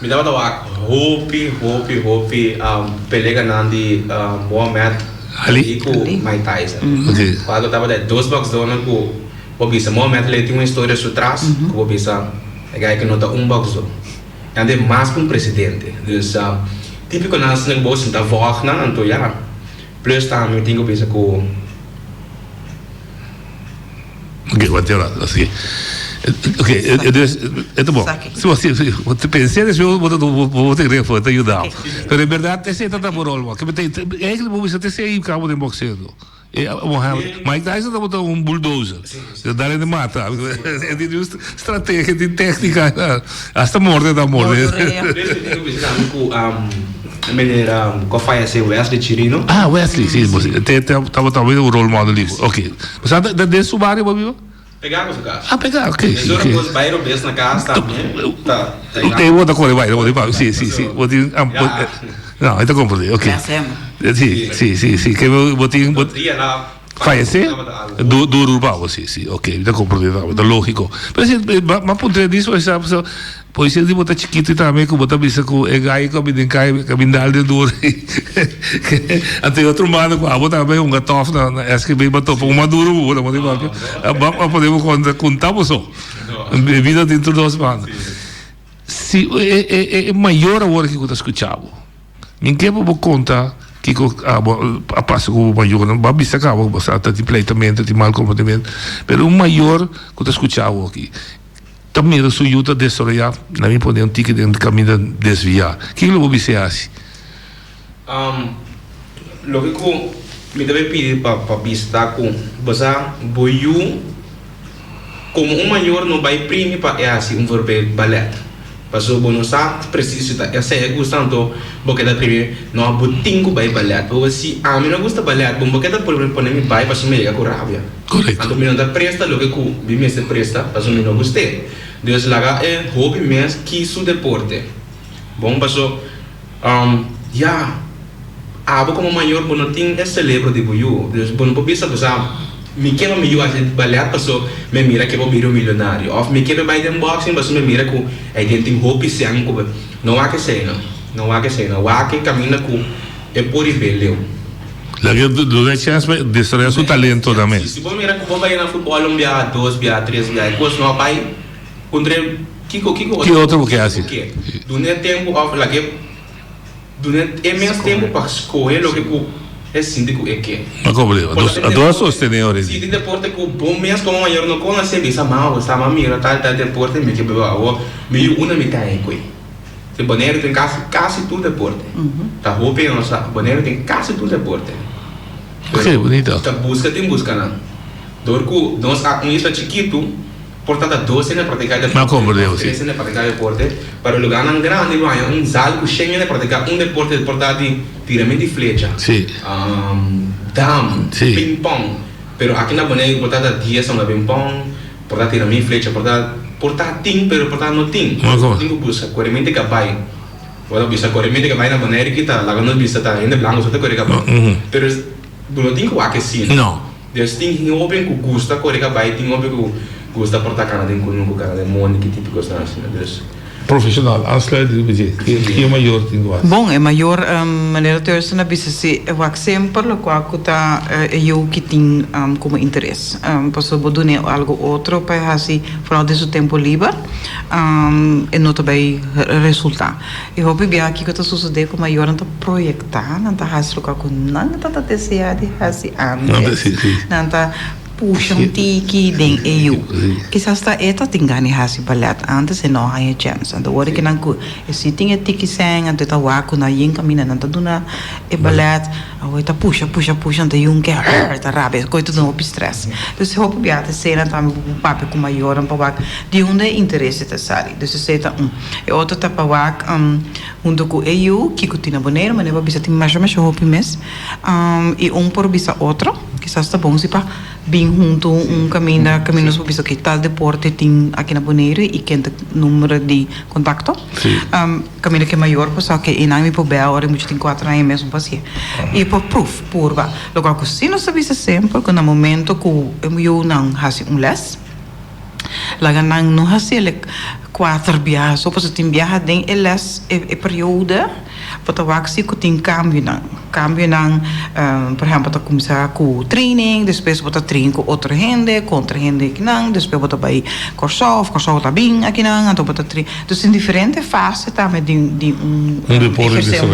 Me dava da hopi pelega nandi Mohamed Ali com Mike Tyson. Quando eu tava de 2 box dona com o bisa Mohamed ele tem uma história por trás, com o bisa é que não dá 1 box dona. Ande mais com presidente. Dus típico nas negócios da voz na então já plus também tenho bisa com vou ter lá assim. Ok, é bom. Se você pensa nisso, vou ter que ajudar. Mas, na verdade, esse é o rol. É que você tem que ser em cabo de boxeiro. Mike Tyson está botando bulldozer. Você dá ele mata. É de estratégia, de técnica. Hasta morte da morte. Qual foi esse Wesley Chirino? Wesley, sim. Estava talvez o role model ali. Ok. Você desse o barrio, Bobby? Pegar essa casa. Pegar, ok. Se eu não vai ir na casa também. Tem outra coisa, vai. Sim. Não, então comprei, ok. Sim. Que eu botei. Fallecer? Do urbano, sim, ok. Então comprei, tá lógico. Mas por trás disso, pois ele bota chiquito e também que bota bisa com é gai caminhar de duro. Até outro mano com a bota também gatof na acho que bem botou uma duro bola, mas podemos contar só. Vida dentro dos manos. Se é maior agora que eu estou escutando. Ninguém pode contar que a passo com o maior não vai bisa cá, você está de pleitamento, de mal comportamento, mas o maior que eu estou escutando aqui. Também a sua ajuda a desarrollar, na minha opinião, um tique de caminho desviar. O que você observa? Lo que me deve pedir para visitar com você, boiu como maior não vai imprimir para assim verbo ballet. Passou bom não sabe preciso tá essa é gostando porque da primeiro não há botinho vai ballet. Ou se a mim não gosta ballet, bom porque da por me me vai passou meio com rabia. Correto. Então me não dá presta lo que me me se presta, passou me não gostei. Deus lá é hobby mesmo que isso deporte. Bom passou abo como maior bom não tem é celebro de boiu. Deus bom não precisa usar me quer me eu acho ballet passou me mira que vou virar milionário. Of me quer vai de unboxing passou me mira com aí tem hobby se anco não há que ser não há que caminha com é por rebelião. La que do chance de desarrollar su talento também. Se você mira como vai na futebol um dia 2 dia 3 dia depois não vai contra que outro que assim. Durante tempo of la que durante é menos tempo para escolher o que é síndico é que. Mas como a duas sostenedores. Se de deporte com bom mesmo como maior não conhece bisa mal, está mira tal deporte me que beba meio uma metade aí. Se Bonaire tem quase tudo deporte. Tá roupa não sabe, Bonaire tem quase tudo deporte. Ok, bonito. Tá busca não. Dorco nós isso chiquito portanto 12 na praticar deporte. Mas como Deus. 13 na praticar deporte, para o lugar não grande vai um zal cheio na praticar deporte de tiramento de flecha. Sim. Dam, ping pong. Pero aqui na Bonaire portanto 10 são ping pong, portar tirar minha flecha, portar ting, pero portar não ting. Tenho busca corrente que vai. Bueno, bisa corrente que vai na maneira que tá, lá quando bisa tá ainda blanco, só tá corrente que vai. Pero não tem que assim. Não. Deus tem que open com gusta corrente que vai, tem open com gusta portar cana de com cana de monte que tipo coisa assim, Deus. Profissional, aansluiten que é maior tem que Bom, é maior maneira de eu na bisa se eu sempre lo qual que tá eu que tem como interesse. Posso bodune algo outro para assim fora desse tempo livre e não também resultar. Eu vou ver aqui que tá suceder com maior não tá projetar, não tá hasil com não tá deseado assim não tá puxa tiki den eu quizás está eta tingani hasi balat antes não há chance ando ora que não se tinha tiki sang ando tá waku na yin camina não tá duna e balat a tá puxa ando yung que tá rabe coito não op stress então se hope biata será tá me papo com maior para wak de onde interesse tá sari então se tá e outro tá para wak undo com eu que cutina boneiro mas não bisa tem mais hope mes e por bisa outro quizás está bom se para bem junto caminho sobre isso que tal deporte tem aqui na Bonaire e que tem número de contato caminho que é maior por só que em nome por bem agora muito tem 4 anos mesmo passeio e por proof por va logo que se não sabe sempre que no momento que eu não faço les lá não faço 4 viagens ou você tem viagem tem elas é período para o que tem cambio por exemplo para começar com training depois para treinar com outra gente que não depois para vai corso está bem aqui não então para treinar então em diferentes fases também de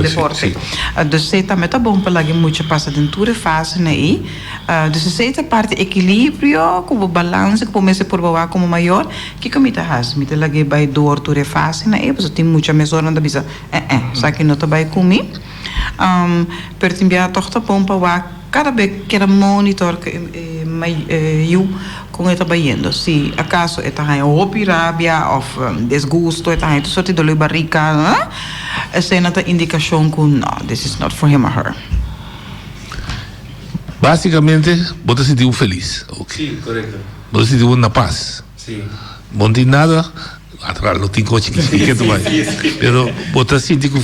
deporte então também tá bom para que muito passa dentro de fase aí então essa parte equilíbrio como balanço como esse por baixo como maior que comita has me te lagi vai dor tu fase aí você tem muita mesura não bisa sabe que não tá vai comigo pertimbia toch tá bom para cada vez que era monitor que eu com ele trabalhando se acaso é tá ou rabia ou desgosto é tá sorte de dor barriga essa é a indicação que no this is not for him or her. Basicamente você se sentiu feliz. Sim, correto. Você se sentiu na paz. Sim. Não tem nada atrás não tem coche que tu vai pero você sente que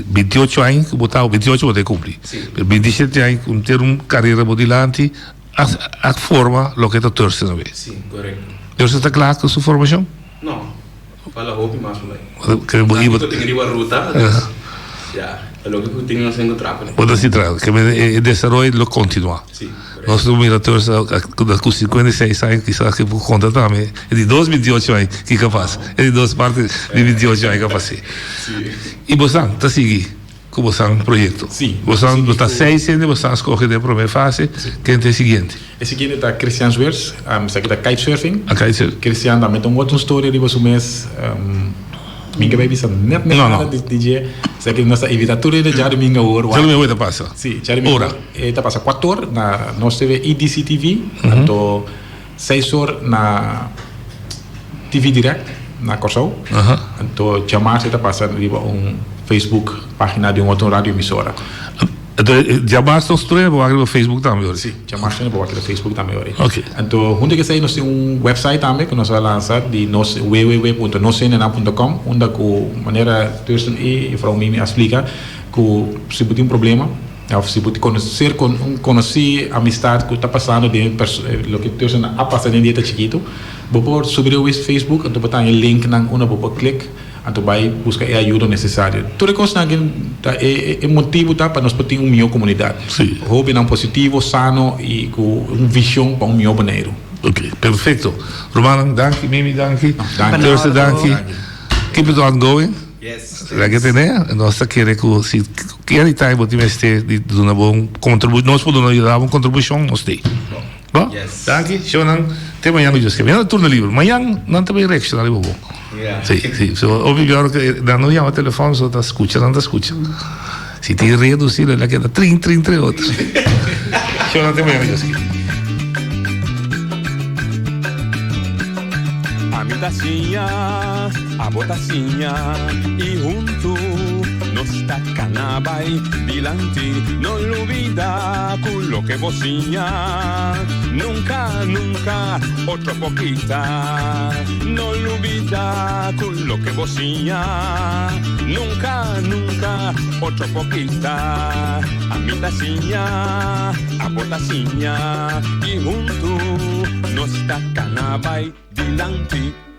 28 anos que botar 28 você cumprir 27 anos com ter uma carreira por diante a forma lo que está torcendo a ver sim correto você está claro com sua formação não fala roupa mais ou menos eu tenho uma ruta já é lo que eu tenho que encontrar você se trata que o desenvolvimento lo continua sim nós miradores com 56 anos quizás que por conta também é de 28 anos que é capaz é de duas partes de 28 anos que é capaz e você está seguindo com você um projeto você está 6 anos você escolhe a primeira fase que é a seguinte a seguinte está Christian Zwers está aqui da kitesurfing Christian também tem outra história de você mês minha baby sa net nada de DJ sei que nossa evitatura de já domingo hora já domingo está passa sim já domingo está passa 4 horas na nós teve EDC TV então 6 horas na TV Direct na Corso então chamar se está passando ali Facebook página de outra rádio emissora então já basta construir o Facebook também sim já basta no Facebook também ok então onde que sai nós tem website também que nós vai lançar de www.noscenena.com onde com maneira tussen e para mim me explica que se você tem problema ou se você conhecer amistade que está passando de lo que tussen a passar em dia chiquito você subir o Facebook então botar o link na uma você clica então vai buscar a ajuda necessária. Tudo isso é motivo para nós ter uma melhor comunidade. Sim. Hobby não positivo, sano e com uma visão para melhor Bonaire. Ok, perfeito. Romano, danke, Mimi, danke. Thursday, danke. Keep it on going. Yes. Like it né? Nós queremos que se anytime você mestre de uma boa contribuição, nós podemos ajudar uma contribuição, nós tem. Bom? Yes. Danke. Shonan, até amanhã no dia. Amanhã é turno livre. Amanhã não tem bem reaction ali bom. Sì. So, ovvio che danno io al telefono so da scuccia, non da scuccia. Si ti riduci la che da 338. Ci non tempo io sì. A mi tacinha, a botacinha e junto no está canabay dilante, no lo olvida con lo que vocina, nunca, nunca, otra poquita, no lo olvida con lo que vocina, nunca, nunca, otra poquita, a mi taciña, a botaciña, y junto no está canabay dilante.